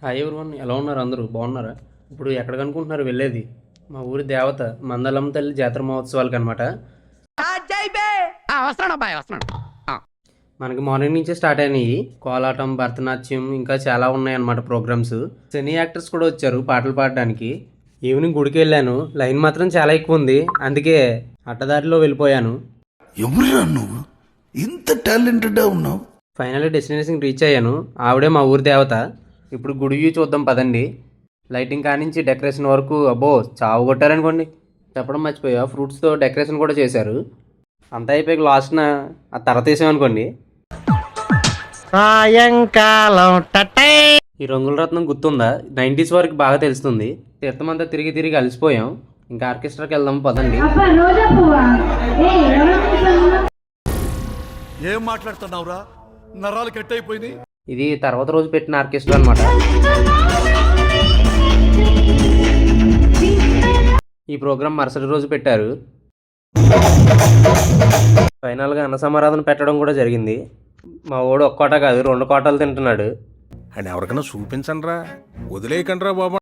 Hi everyone, ఎలా ఉన్నారు? అందరూ బాగున్నారా? ఇప్పుడు ఎక్కడికి అనుకుంటున్నారు వెళ్ళేది? మా ఊరి దేవత మందలమ్మ తల్లి జాతర మహోత్సవాలకి అనమాట. వస్తున్నాడు అబ్బాయి, వస్తున్నాడు. మనకి మార్నింగ్ నుంచే స్టార్ట్ అయినాయి. కోలాటం, భరతనాట్యం, ఇంకా చాలా ఉన్నాయన్నమాట ప్రోగ్రామ్స్. సినీ యాక్టర్స్ కూడా వచ్చారు పాటలు పాడడానికి. ఈవినింగ్ గుడికి వెళ్ళాను, లైన్ మాత్రం చాలా ఎక్కువ ఉంది, అందుకే అడ్డదారిలో వెళ్ళిపోయాను. ఎవరురా నువ్వు ఇంత టాలెంటెడ్ ఉన్నావు? ఫైనల్లీ డెస్టినేషన్ రీచ్ అయ్యాను. ఆవిడే మా ఊరి దేవత. ఇప్పుడు గుడి వ్యూ చూద్దాం పదండి. లైటింగ్ కానించి డెకరేషన్ వరకు అబ్బో చావు కొట్టారనుకోండి. చెప్పడం మర్చిపోయా, ఫ్రూట్స్తో డెకరేషన్ కూడా చేశారు. అంతా అయిపోయి లాస్ట్న ఆ తర్వాత వేసామనుకోండి. సాయంకాలం ఈ రంగుల రత్నం గుర్తుందా? 90s వరకు బాగా తెలుస్తుంది. తీర్థం అంతా తిరిగి తిరిగి అలసిపోయాం. ఇంకా ఆర్కెస్ట్రాకి వెళ్దాం పదండి. ఏం మాట్లాడుతున్నావురా? నరాలు కట్ అయిపోయింది. ఇది తర్వాత రోజు పెట్టిన ఆర్కెస్ట్రా అనమాట. ఈ ప్రోగ్రాం మరుసటి రోజు పెట్టారు. ఫైనల్గా అన్న సమారాధన పెట్టడం కూడా జరిగింది. మా వాడు ఒక్క కోట కాదు 2 కోటలు తింటున్నాడు. అండ్ ఎవరికైనా చూపించండి రా, వదిలేయకండి రా బాబు.